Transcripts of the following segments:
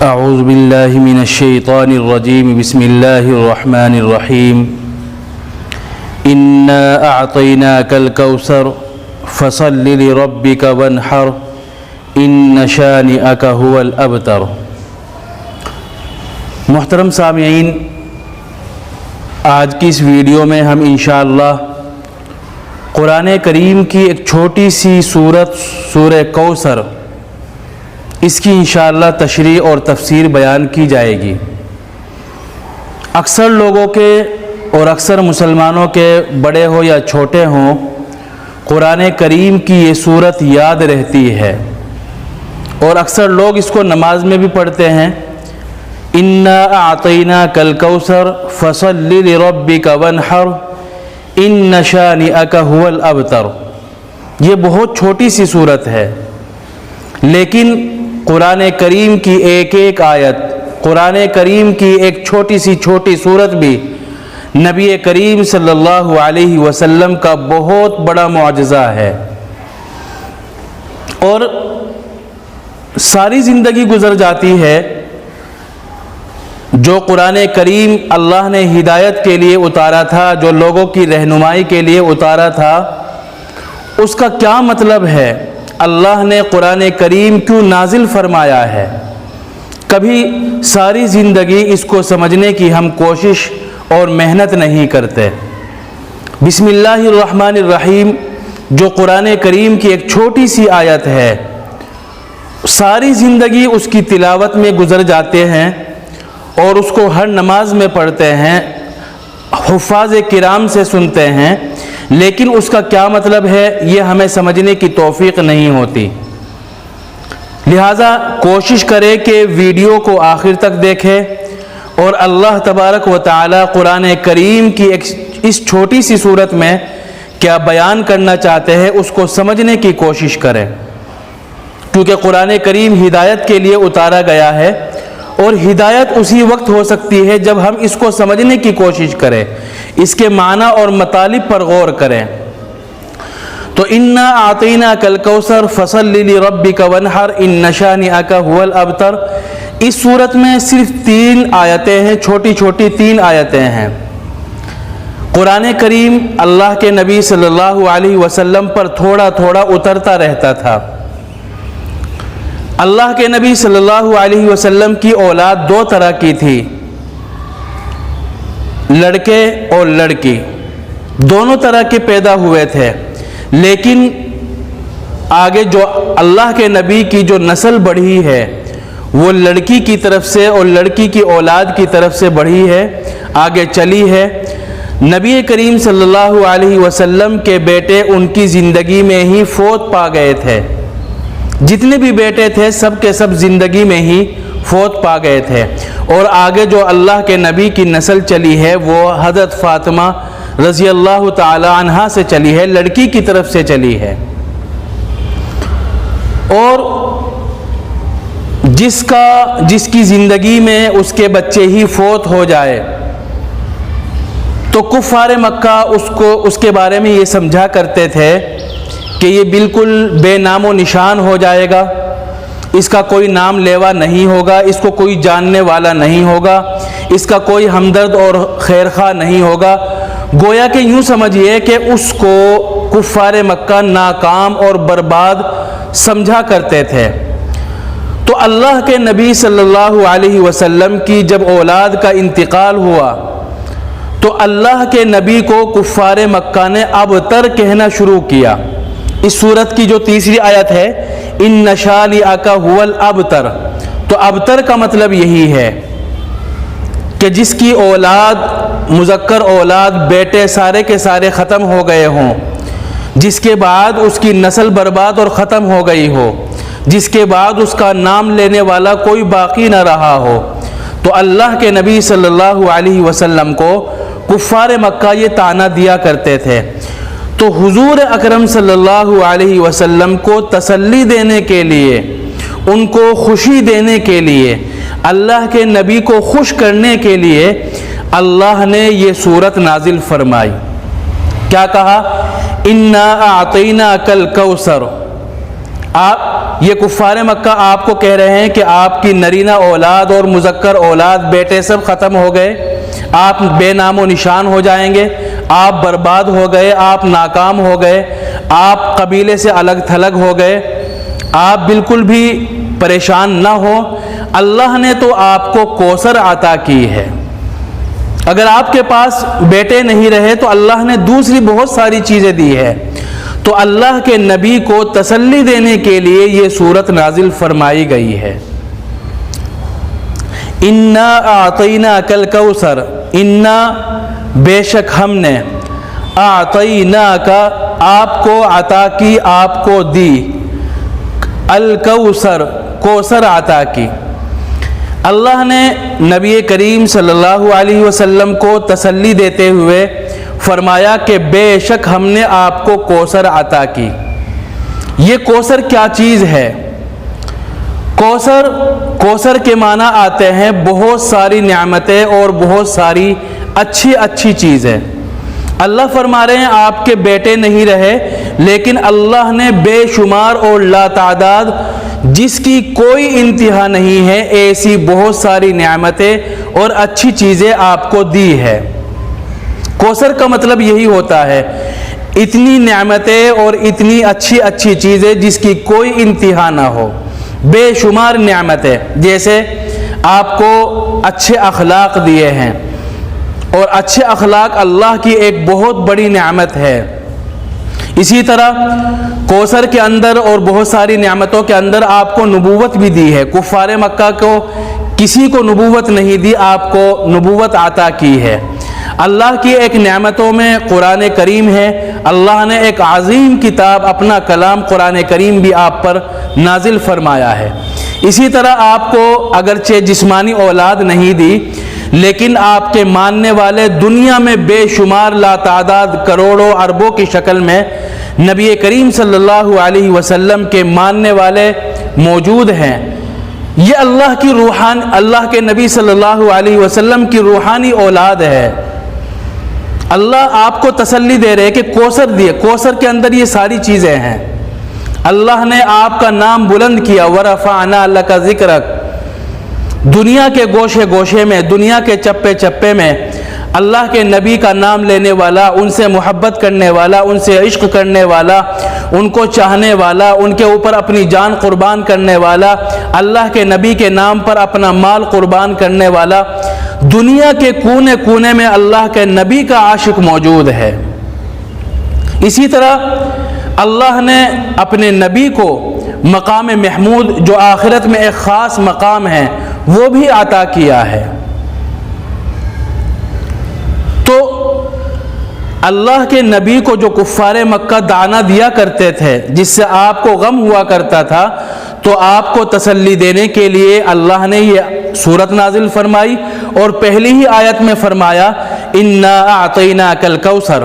اعوذ باللہ من الشیطان الرجیم بسم اللہ الرحمن الرحیم انا اعطیناک الکوثر فصل لربک وانحر ان شانئک هو الابتر۔ محترم سامعین، آج کی اس ویڈیو میں ہم انشاءاللہ قرآن کریم کی ایک چھوٹی سی سورت سورہ کوثر، اس کی انشاءاللہ تشریح اور تفسیر بیان کی جائے گی۔ اکثر لوگوں کے اور اکثر مسلمانوں کے، بڑے ہو یا چھوٹے ہوں، قرآن کریم کی یہ سورت یاد رہتی ہے اور اکثر لوگ اس کو نماز میں بھی پڑھتے ہیں۔ انا اعطیناک الکوثر فصل لربک وانحر ان شانئک هو الابتر۔ یہ بہت چھوٹی سی سورت ہے، لیکن قرآن کریم کی ایک ایک آیت، قرآن کریم کی ایک چھوٹی سی چھوٹی سورت بھی نبی کریم صلی اللہ علیہ وسلم کا بہت بڑا معجزہ ہے۔ اور ساری زندگی گزر جاتی ہے، جو قرآن کریم اللہ نے ہدایت کے لیے اتارا تھا، جو لوگوں کی رہنمائی کے لیے اتارا تھا، اس کا کیا مطلب ہے؟ اللہ نے قرآن کریم کیوں نازل فرمایا ہے؟ کبھی ساری زندگی اس کو سمجھنے کی ہم کوشش اور محنت نہیں کرتے۔ بسم اللہ الرحمن الرحیم جو قرآن کریم کی ایک چھوٹی سی آیت ہے، ساری زندگی اس کی تلاوت میں گزر جاتے ہیں اور اس کو ہر نماز میں پڑھتے ہیں، حفاظ کرام سے سنتے ہیں، لیکن اس کا کیا مطلب ہے یہ ہمیں سمجھنے کی توفیق نہیں ہوتی۔ لہٰذا کوشش کرے کہ ویڈیو کو آخر تک دیکھے اور اللہ تبارک و تعالی قرآن کریم کی ایک اس چھوٹی سی صورت میں کیا بیان کرنا چاہتے ہیں اس کو سمجھنے کی کوشش کرے، کیونکہ قرآن کریم ہدایت کے لیے اتارا گیا ہے، اور ہدایت اسی وقت ہو سکتی ہے جب ہم اس کو سمجھنے کی کوشش کریں، اس کے معنی اور مطالب پر غور کریں۔ تو انا اعطیناک الکوثر فصل لربک وانحر ان شانئک هو الابتر، اس صورت میں صرف 3 آیتیں ہیں، چھوٹی چھوٹی 3 آیتیں ہیں۔ قرآن کریم اللہ کے نبی صلی اللہ علیہ وسلم پر تھوڑا تھوڑا اترتا رہتا تھا۔ اللہ کے نبی صلی اللہ علیہ وسلم کی اولاد 2 طرح کی تھی، لڑکے اور لڑکی، دونوں طرح کے پیدا ہوئے تھے، لیکن آگے جو اللہ کے نبی کی جو نسل بڑھی ہے وہ لڑکی کی طرف سے اور لڑکی کی اولاد کی طرف سے بڑھی ہے، آگے چلی ہے۔ نبی کریم صلی اللہ علیہ وسلم کے بیٹے ان کی زندگی میں ہی فوت پا گئے تھے، جتنے بھی بیٹے تھے سب کے سب زندگی میں ہی فوت پا گئے تھے، اور آگے جو اللہ کے نبی کی نسل چلی ہے وہ حضرت فاطمہ رضی اللہ تعالی عنہا سے چلی ہے، لڑکی کی طرف سے چلی ہے۔ اور جس کی زندگی میں اس کے بچے ہی فوت ہو جائے تو کفار مکہ اس کے بارے میں یہ سمجھا کرتے تھے کہ یہ بالکل بے نام و نشان ہو جائے گا، اس کا کوئی نام لیوا نہیں ہوگا، اس کو کوئی جاننے والا نہیں ہوگا، اس کا کوئی ہمدرد اور خیرخواہ نہیں ہوگا۔ گویا کہ یوں سمجھیے کہ اس کو کفار مکہ ناکام اور برباد سمجھا کرتے تھے۔ تو اللہ کے نبی صلی اللہ علیہ وسلم کی جب اولاد کا انتقال ہوا تو اللہ کے نبی کو کفار مکہ نے ابتر کہنا شروع کیا۔ اس سورت کی جو تیسری آیت ہے ان شانئک هو الابتر، تو ابتر کا مطلب یہی ہے کہ جس کی اولاد، مذکر اولاد، بیٹے سارے کے سارے ختم ہو گئے ہوں، جس کے بعد اس کی نسل برباد اور ختم ہو گئی ہو، جس کے بعد اس کا نام لینے والا کوئی باقی نہ رہا ہو، تو اللہ کے نبی صلی اللہ علیہ وسلم کو کفار مکہ یہ طعنہ دیا کرتے تھے۔ تو حضور اکرم صلی اللہ علیہ وسلم کو تسلی دینے کے لیے، ان کو خوشی دینے کے لیے، اللہ کے نبی کو خوش کرنے کے لیے اللہ نے یہ سورت نازل فرمائی۔ کیا کہا؟ انا اعطیناک الکوثر، یہ کفار مکہ آپ کو کہہ رہے ہیں کہ آپ کی نرینہ اولاد اور مذکر اولاد بیٹے سب ختم ہو گئے، آپ بے نام و نشان ہو جائیں گے، آپ برباد ہو گئے، آپ ناکام ہو گئے، آپ قبیلے سے الگ تھلگ ہو گئے، آپ بالکل بھی پریشان نہ ہو، اللہ نے تو آپ کو کوثر عطا کی ہے۔ اگر آپ کے پاس بیٹے نہیں رہے تو اللہ نے دوسری بہت ساری چیزیں دی ہے۔ تو اللہ کے نبی کو تسلی دینے کے لیے یہ سورت نازل فرمائی گئی ہے۔ انا اعطیناک الکوثر، انا بے شک ہم نے، اعطیناک آپ کو عطا کی، آپ کو دی، الکوثر کوثر عطا کی۔ اللہ نے نبی کریم صلی اللہ علیہ وسلم کو تسلی دیتے ہوئے فرمایا کہ بے شک ہم نے آپ کو کوثر عطا کی۔ یہ کوثر کیا چیز ہے؟ کوثر کے معنی آتے ہیں بہت ساری نعمتیں اور بہت ساری اچھی چیزیں۔ اللہ فرما رہے ہیں آپ کے بیٹے نہیں رہے، لیکن اللہ نے بے شمار اور لا تعداد، جس کی کوئی انتہا نہیں ہے، ایسی بہت ساری نعمتیں اور اچھی چیزیں آپ کو دی ہے۔ کوثر کا مطلب یہی ہوتا ہے، اتنی نعمتیں اور اتنی اچھی چیزیں جس کی کوئی انتہا نہ ہو، بے شمار نعمتیں۔ جیسے آپ کو اچھے اخلاق دیے ہیں، اور اچھے اخلاق اللہ کی ایک بہت بڑی نعمت ہے۔ اسی طرح کوثر کے اندر اور بہت ساری نعمتوں کے اندر آپ کو نبوت بھی دی ہے۔ کفار مکہ کو کسی کو نبوت نہیں دی، آپ کو نبوت عطا کی ہے۔ اللہ کی ایک نعمتوں میں قرآن کریم ہے، اللہ نے ایک عظیم کتاب اپنا کلام قرآن کریم بھی آپ پر نازل فرمایا ہے۔ اسی طرح آپ کو اگرچہ جسمانی اولاد نہیں دی، لیکن آپ کے ماننے والے دنیا میں بے شمار لا تعداد کروڑوں اربوں کی شکل میں نبی کریم صلی اللہ علیہ وسلم کے ماننے والے موجود ہیں۔ یہ اللہ کے نبی صلی اللہ علیہ وسلم کی روحانی اولاد ہے۔ اللہ آپ کو تسلی دے رہے کہ کوثر دیے، کوثر کے اندر یہ ساری چیزیں ہیں۔ اللہ نے آپ کا نام بلند کیا، وَرَفَعْنَا لَكَ ذِكْرَكَ۔ دنیا کے گوشے گوشے میں، دنیا کے چپے چپے میں اللہ کے نبی کا نام لینے والا، ان سے محبت کرنے والا، ان سے عشق کرنے والا، ان کو چاہنے والا، ان کے اوپر اپنی جان قربان کرنے والا، اللہ کے نبی کے نام پر اپنا مال قربان کرنے والا، دنیا کے کونے کونے میں اللہ کے نبی کا عاشق موجود ہے۔ اسی طرح اللہ نے اپنے نبی کو مقام محمود، جو آخرت میں ایک خاص مقام ہے، وہ بھی عطا کیا ہے۔ تو اللہ کے نبی کو جو کفار مکہ دعنا دیا کرتے تھے، جس سے آپ کو غم ہوا کرتا تھا، تو آپ کو تسلی دینے کے لیے اللہ نے یہ سورت نازل فرمائی، اور پہلی ہی آیت میں فرمایا انا اعطیناک الکوثر۔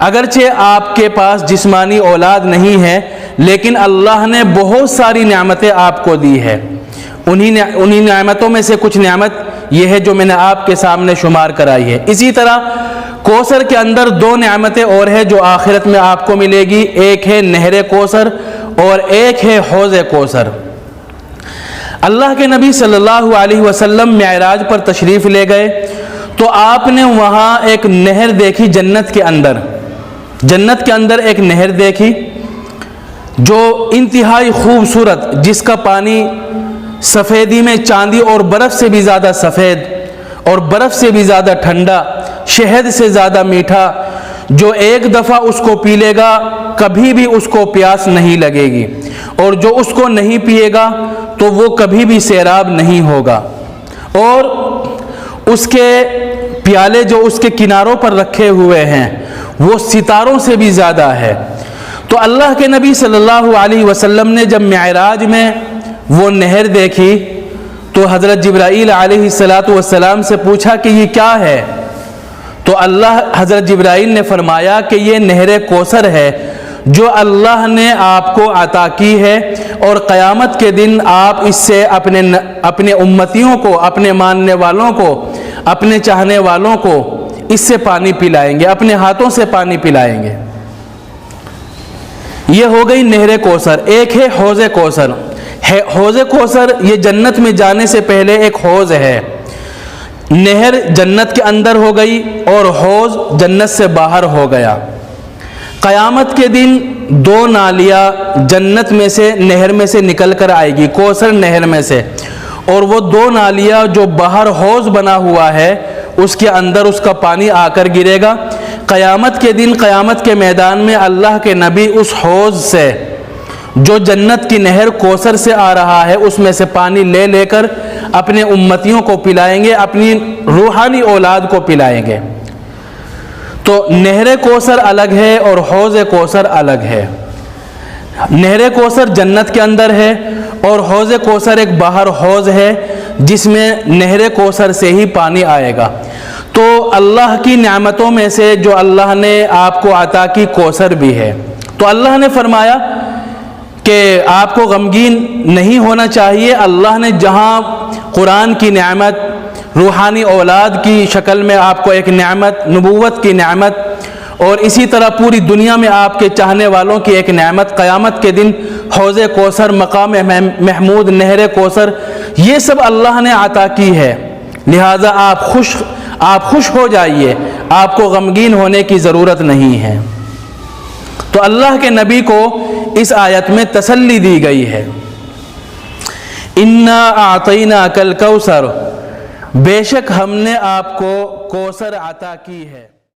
اگرچہ آپ کے پاس جسمانی اولاد نہیں ہے، لیکن اللہ نے بہت ساری نعمتیں آپ کو دی ہے۔ انہی نعمتوں میں سے کچھ نعمت یہ ہے جو میں نے آپ کے سامنے شمار کرائی ہے۔ اسی طرح کوثر کے اندر دو نعمتیں اور ہیں جو آخرت میں آپ کو ملے گی، ایک ہے نہر کوثر اور ایک ہے حوض کوثر۔ اللہ کے نبی صلی اللہ علیہ وسلم معراج پر تشریف لے گئے تو آپ نے وہاں ایک نہر دیکھی، جنت کے اندر ایک نہر دیکھی جو انتہائی خوبصورت، جس کا پانی سفیدی میں چاندی اور برف سے بھی زیادہ سفید اور برف سے بھی زیادہ ٹھنڈا، شہد سے زیادہ میٹھا، جو ایک دفعہ اس کو پی لے گا کبھی بھی اس کو پیاس نہیں لگے گی، اور جو اس کو نہیں پیے گا تو وہ کبھی بھی سیراب نہیں ہوگا، اور اس کے پیالے جو اس کے کناروں پر رکھے ہوئے ہیں وہ ستاروں سے بھی زیادہ ہے۔ تو اللہ کے نبی صلی اللہ علیہ وسلم نے جب معراج میں وہ نہر دیکھی تو حضرت جبرائیل علیہ السلام سے پوچھا کہ یہ کیا ہے؟ تو حضرت جبرائیل نے فرمایا کہ یہ نہر کوثر ہے جو اللہ نے آپ کو عطا کی ہے، اور قیامت کے دن آپ اس سے اپنے امتیوں کو، اپنے ماننے والوں کو، اپنے چاہنے والوں کو اس سے پانی پلائیں گے، اپنے ہاتھوں سے پانی پلائیں گے۔ یہ ہو گئی نہر کوثر. ایک ہے حوض کوثر. حوض کوثر یہ جنت میں جانے سے پہلے ایک حوض ہے. نہر جنت کے اندر ہو گئی اور حوض جنت سے باہر ہو گیا. قیامت کے دن دو نالیاں جنت میں سے نہر میں سے نکل کر آئے گی, کوثر نہر میں سے, اور وہ دو نالیاں جو باہر حوض بنا ہوا ہے اس کے اندر اس کا پانی آ کر گرے گا. قیامت کے دن قیامت کے میدان میں اللہ کے نبی اس حوض سے جو جنت کی نہر کوثر سے آ رہا ہے اس میں سے پانی لے لے کر اپنے امتیوں کو پلائیں گے, اپنی روحانی اولاد کو پلائیں گے. تو نہر کوثر الگ ہے اور حوض کوثر الگ ہے. نہر کوثر جنت کے اندر ہے اور حوض کوثر ایک باہر حوض ہے جس میں نہر کوثر سے ہی پانی آئے گا. تو اللہ کی نعمتوں میں سے جو اللہ نے آپ کو عطا کی کوثر بھی ہے. تو اللہ نے فرمایا کہ آپ کو غمگین نہیں ہونا چاہیے. اللہ نے جہاں قرآن کی نعمت, روحانی اولاد کی شکل میں آپ کو ایک نعمت, نبوت کی نعمت, اور اسی طرح پوری دنیا میں آپ کے چاہنے والوں کی ایک نعمت, قیامت کے دن حوض کوثر, مقام محمود, نہر کوثر, یہ سب اللہ نے عطا کی ہے. لہٰذا آپ خوش ہو جائیے, آپ کو غمگین ہونے کی ضرورت نہیں ہے. تو اللہ کے نبی کو اس آیت میں تسلی دی گئی ہے. انا اعطیناک الکوثر, بے شک ہم نے آپ کو کوثر عطا کی ہے.